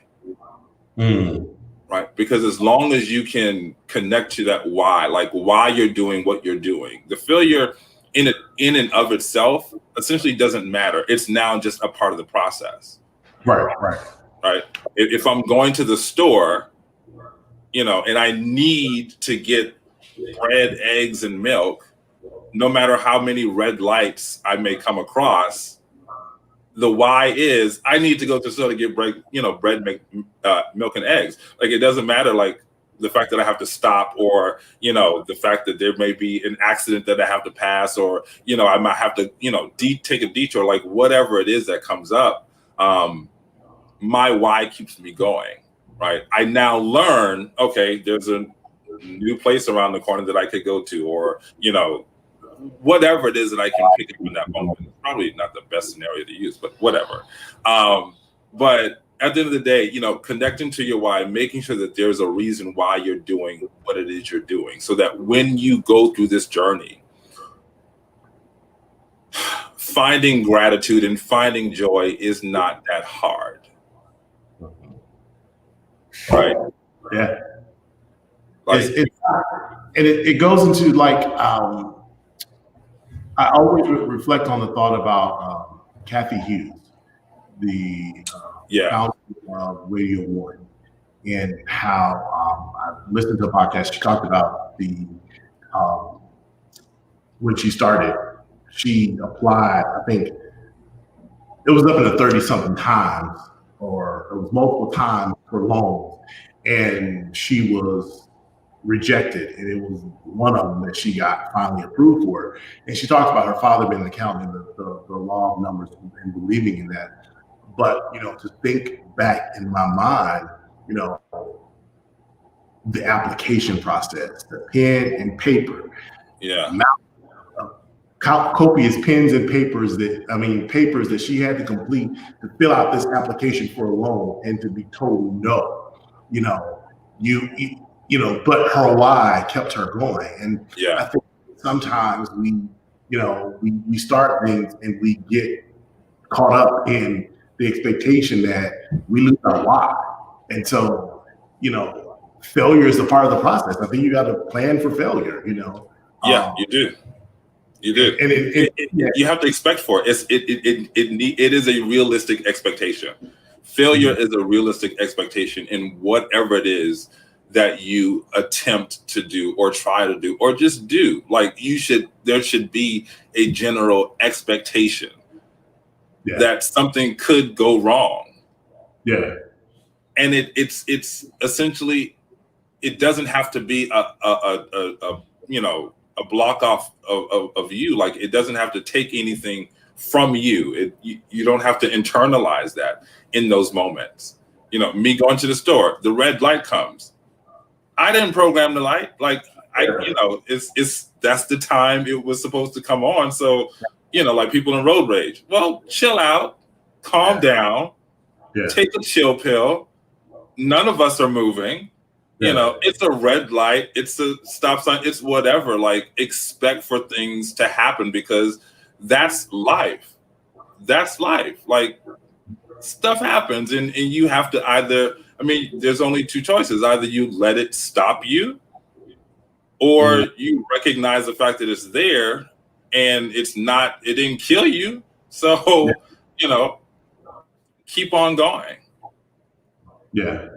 Right? Because as long as you can connect to that why, like why you're doing what you're doing, the failure in and of itself essentially doesn't matter. It's now just a part of the process. Right. If I'm going to the store, and I need to get bread, eggs, and milk, no matter how many red lights I may come across, the why is I need to go to the store to get bread, milk and eggs. Like, it doesn't matter, like, the fact that I have to stop, or, the fact that there may be an accident that I have to pass, or, I might have to, take a detour, like whatever it is that comes up. My why keeps me going, right? I now learn, okay, there's a new place around the corner that I could go to, or, whatever it is that I can pick up in that moment. It's probably not the best scenario to use, but whatever. But at the end of the day, connecting to your why, making sure that there's a reason why you're doing what it is you're doing, so that when you go through this journey, finding gratitude and finding joy is not that hard. Right? Yeah. Like, it goes into, like, I always reflect on the thought about Kathy Hughes, the founder of Radio 1, and how I listened to a podcast. She talked about when she started, she applied, I think it was up in the 30-something times, or it was multiple times for loans, and she was rejected, and it was one of them that she got finally approved for. And she talked about her father being an accountant, and the law of numbers, and believing in that. But to think back in my mind, the application process, the pen and paper, copious pens and papers that she had to complete to fill out this application for a loan, and to be told no. But her why kept her going. And I think sometimes we start things and we get caught up in the expectation that we lose our why. And so, failure is a part of the process. I think you got to plan for failure, you know. Yeah, you do. You do. And you have to expect for it. It is a realistic expectation. Failure is a realistic expectation in whatever it is that you attempt to do or try to do or just do. Like there should be a general expectation that something could go wrong. Yeah. And it's essentially, it doesn't have to be a block off of you. Like, it doesn't have to take anything from you. You don't have to internalize that in those moments. You know, me going to the store, the red light comes. I didn't program the light. Like, that's the time it was supposed to come on. So, like people in road rage. Well, chill out, calm down, take a chill pill. None of us are moving. It's a red light, it's a stop sign, it's whatever. Like, expect for things to happen, because that's life. That's life. Like, stuff happens, and you have to either, there's only two choices. Either you let it stop you, or you recognize the fact that it's there and it didn't kill you. So, keep on going. Yeah.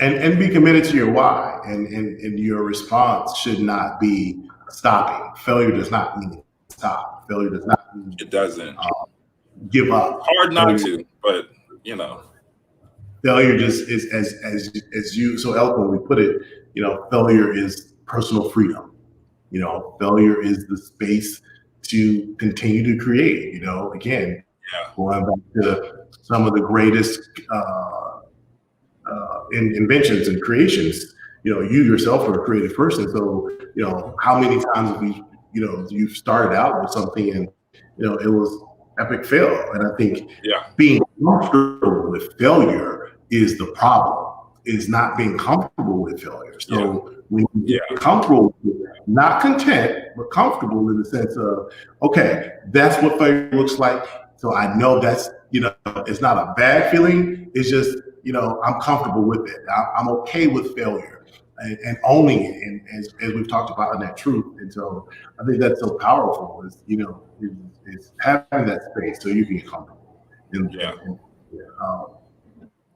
And be committed to your why, and your response should not be stopping. Failure does not mean stop. Failure does not mean it doesn't give up. Hard not to, but failure just is, as you so eloquently put it. Failure is personal freedom. Failure is the space to continue to create. Again, going back to some of the greatest inventions and creations. You yourself are a creative person, so how many times have you've started out with something and it was epic fail. And I think being comfortable with failure is the problem. Is not being comfortable with failure. So when you get comfortable with it, not content, but comfortable in the sense of, okay, that's what failure looks like. So I know that's, it's not a bad feeling. It's just, I'm comfortable with it. I'm okay with failure and owning it. And as we've talked about in that truth. And so I think that's so powerful is, is having that space so you can get comfortable.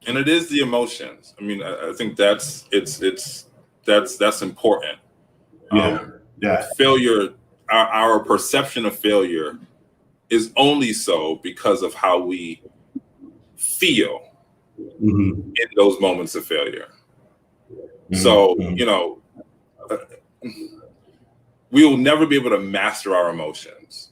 And it is the emotions. I think that's important. Failure, our perception of failure is only so because of how we feel in those moments of failure. So, we will never be able to master our emotions.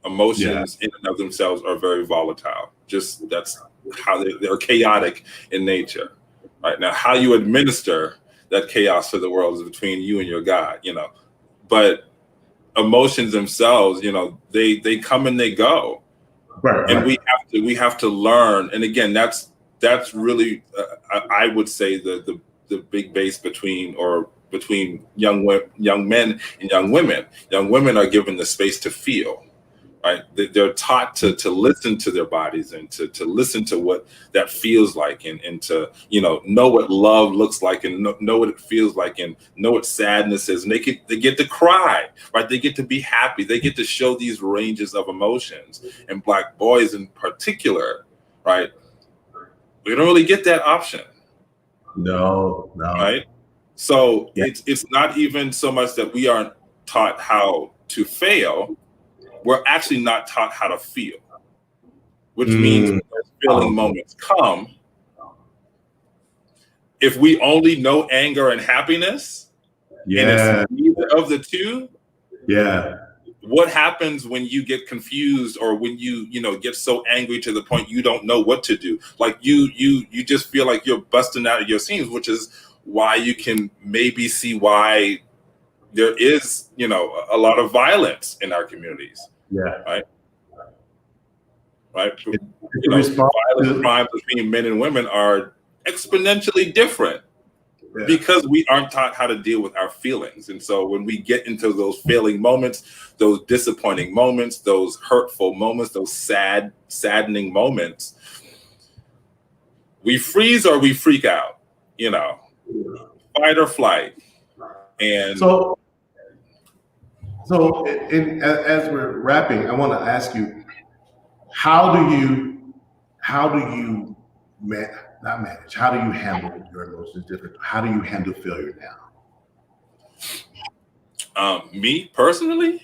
Emotions in and of themselves are very volatile. Just that's how they're chaotic in nature. Right now, how you administer that chaos to the world is between you and your God. But emotions themselves, they come and they go. And we have to learn. And again, that's really I would say the big base between young men and young women. Young women are given the space to feel. Right, they're taught to listen to their bodies and to listen to what that feels like, and to know what love looks like, and know what it feels like, and know what sadness is. And they get to cry, right? They get to be happy. They get to show these ranges of emotions. And Black boys in particular, right? We don't really get that option. No. Right. So it's not even so much that we aren't taught how to fail. We're actually not taught how to feel, which means when those feeling moments come, if we only know anger and happiness, and it's neither of the two, what happens when you get confused, or when you get so angry to the point you don't know what to do? Like you just feel like you're busting out of your seams, which is why you can maybe see why there is a lot of violence in our communities. Right. Violent crimes between men and women are exponentially different because we aren't taught how to deal with our feelings. And so when we get into those failing moments, those disappointing moments, those hurtful moments, those saddening moments, we freeze or we freak out. fight or flight. And so as we're wrapping, I want to ask you, how do you not manage? How do you handle your emotions different? How do you handle failure now? Me personally,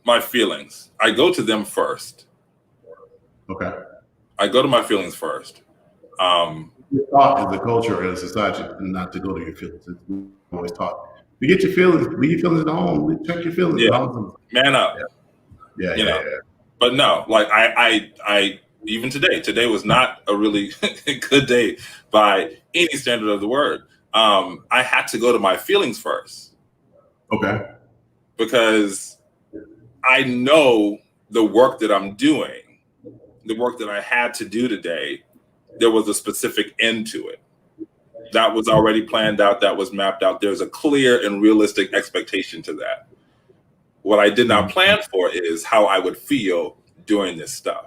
my feelings. I go to them first. Okay. I go to my feelings first. We're taught as a culture, as a society, not to go to your feelings. We're always taught. You get your feelings, leave your feelings at home, check your feelings. Yeah. Man up. Yeah. But no, like I even today was not a really good day by any standard of the word. I had to go to my feelings first. Okay. Because I know the work that I'm doing, the work that I had to do today, there was a specific end to it. That was already planned out, that was mapped out. There's a clear and realistic expectation to that. What I did not plan for is how I would feel doing this stuff.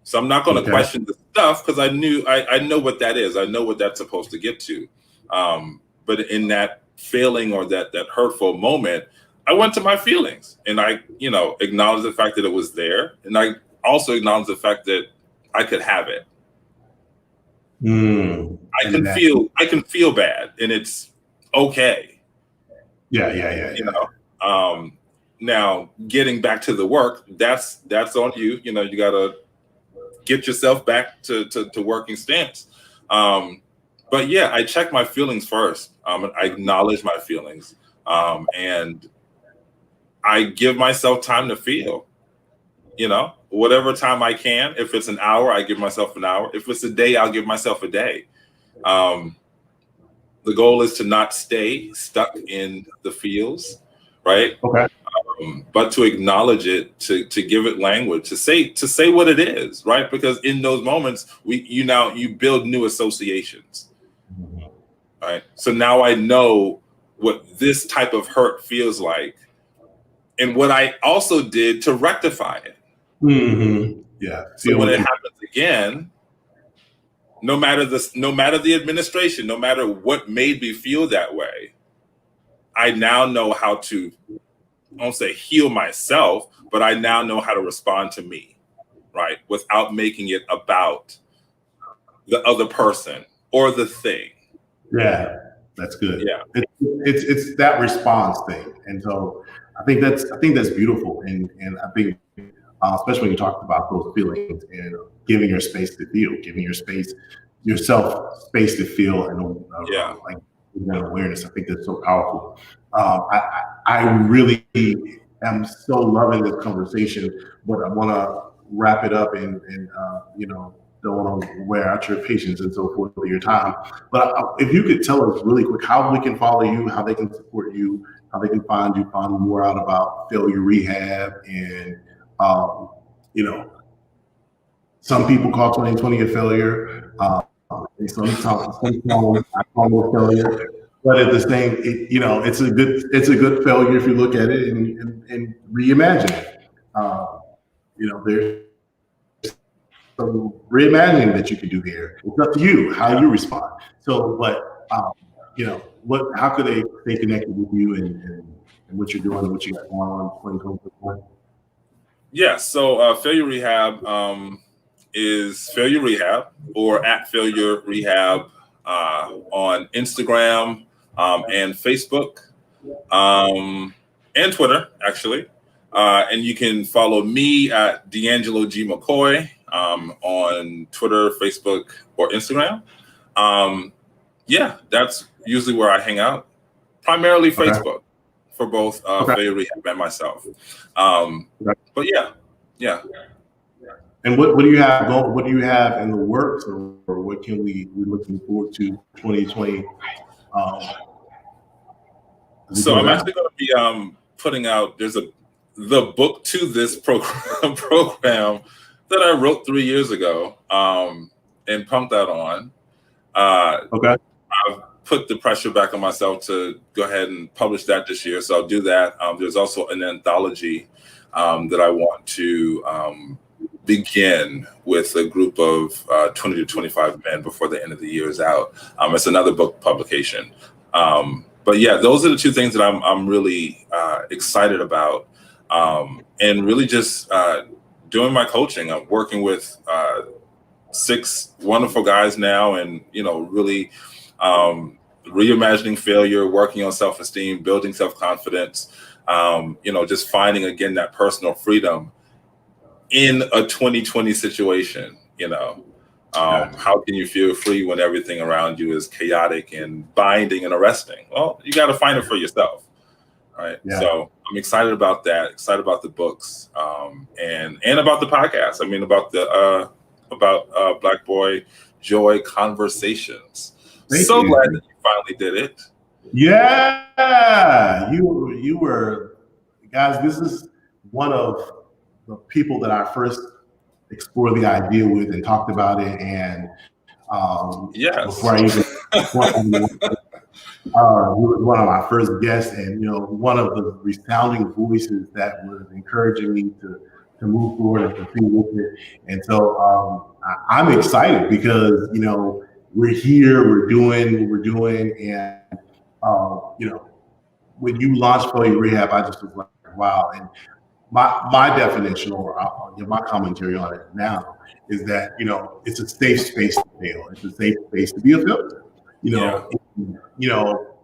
So I'm not going to question the stuff because I know what that is. I know what that's supposed to get to. But in that failing or that hurtful moment, I went to my feelings and I, acknowledged the fact that it was there. And I also acknowledged the fact that I could have it. I can feel bad and it's okay. Now getting back to the work, that's on you. You gotta get yourself back to working stance. But yeah, I check my feelings first. I acknowledge my feelings. And I give myself time to feel, whatever time I can. If it's an hour, I give myself an hour. If it's a day, I'll give myself a day. The goal is to not stay stuck in the feels, right? Okay. But to acknowledge it, to give it language, to say what it is, right? Because in those moments, you build new associations, right? So now I know what this type of hurt feels like, and what I also did to rectify it. Yeah. So when it happens again, no matter the administration, no matter what made me feel that way, I now know how to, I won't say heal myself, but I now know how to respond to me, right? Without making it about the other person or the thing. Yeah, that's good. Yeah. It's that response thing. And so I think that's beautiful. And I think especially when you talked about those feelings and giving your space to feel, giving yourself space to feel and like awareness. I think that's so powerful. I really am so loving this conversation, but I want to wrap it up and don't want to wear out your patience and so forth for your time. But if you could tell us really quick how we can follow you, how they can support you, how they can find more out about Failure Rehab, and some people call 2020 a failure. Sometimes I call it failure. But at the same, it's a good failure if you look at it and reimagine it. There's some reimagining that you can do here. It's up to you how you respond. So, but how could they stay connected with you and what you're doing and what you got going on 2024? Yeah. So Failure Rehab is Failure Rehab or at Failure Rehab on Instagram and Facebook and Twitter, actually. And you can follow me at De'Angelo McCoy on Twitter, Facebook, or Instagram. That's usually where I hang out. Primarily Facebook for both Failure Rehab and myself. But yeah. And what do you have? What do you have in the works, or what can we looking forward to 2020? So I'm actually going to be putting out. There's the book to this program that I wrote 3 years ago and pumped out on. I've put the pressure back on myself to go ahead and publish that this year, so I'll do that. There's also an anthology that I want to begin with a group of 20 to 25 men before the end of the year is out. It's another book publication. But yeah, those are the two things that I'm really excited about, and really just doing my coaching. I'm working with 6 wonderful guys now, and really reimagining failure, working on self-esteem, building self-confidence, just finding again that personal freedom in a 2020 situation. How can you feel free when everything around you is chaotic and binding and arresting? Well, you got to find it for yourself, right? Yeah. So I'm excited about that, excited about the books, and about the podcast. I mean, about Black Boy Joy Conversations. Glad that you finally did it. Yeah, you were, guys. This is one of the people that I first explored the idea with and talked about it, and before I even he was one of my first guests, and one of the resounding voices that was encouraging me to move forward and continue with it. And so I'm excited because we're here, we're doing what we're doing, and when you launched Failure Rehab, I just was like, wow. And my definition or my commentary on it now is that it's a safe space to fail. It's a safe space to be a failure.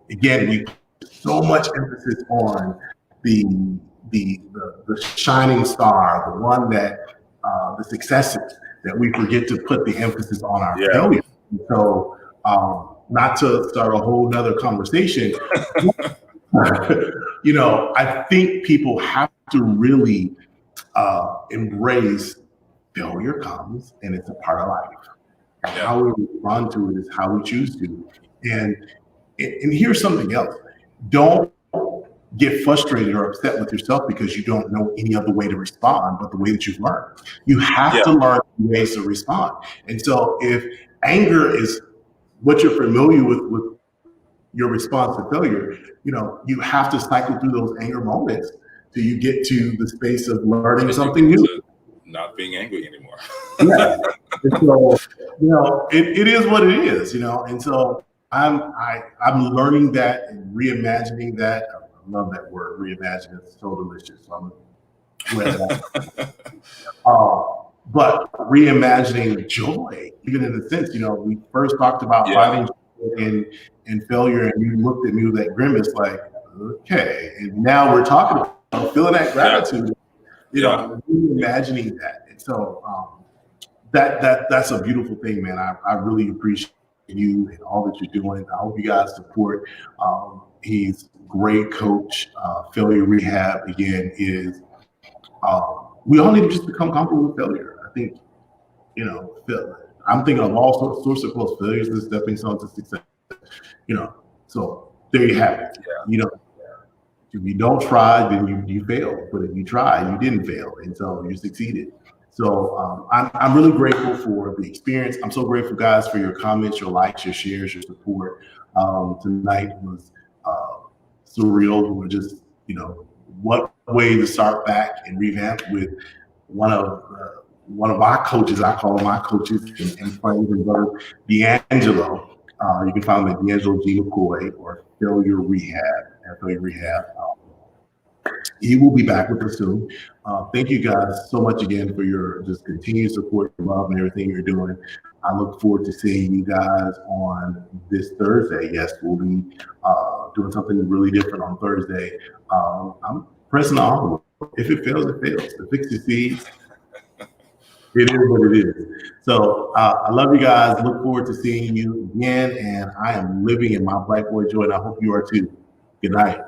Again, we put so much emphasis on the shining star, the one that the successes, that we forget to put the emphasis on our failure. So not to start a whole nother conversation, I think people have to really embrace failure comes, and it's a part of life. And how we respond to it is how we choose to. And here's something else. Don't get frustrated or upset with yourself because you don't know any other way to respond but the way that you've learned. You have to learn ways to respond. And so if anger is what you're familiar with your response to failure, you have to cycle through those anger moments till you get to the space of learning something new. Not being angry anymore. Yeah. And so, it is what it is, and so I'm learning that and reimagining that. I love that word, reimagine. It's so delicious. So I'm glad that. But reimagining joy, even in the sense, we first talked about finding joy in failure, and you looked at me with that grimace, like, okay. And now we're talking about feeling that gratitude, reimagining that. And so that's a beautiful thing, man. I really appreciate you and all that you're doing. I hope you guys support. He's a great coach. Failure Rehab, again, is we all need to just become comfortable with failure. I think, I'm thinking of all sorts of close failures and stepping stones to success. So there you have it. If you don't try, then you fail. But if you try, you didn't fail, and so you succeeded. So I'm really grateful for the experience. I'm so grateful, guys, for your comments, your likes, your shares, your support. Tonight was surreal. We're just, what way to start back and revamp with one of our coaches. I call my coaches and friends and brother, De'Angelo. You can find him at De'Angelo McCoy or Failure Rehab at Failure Rehab. He will be back with us soon. Thank you guys so much again for your just continued support, your love, and everything you're doing. I look forward to seeing you guys on this Thursday. Yes, we'll be doing something really different on Thursday. I'm pressing the envelope. If it fails, it fails. If it succeeds, it is what it is. So I love you guys. Look forward to seeing you again. And I am living in my Black Boy joy, and I hope you are too. Good night.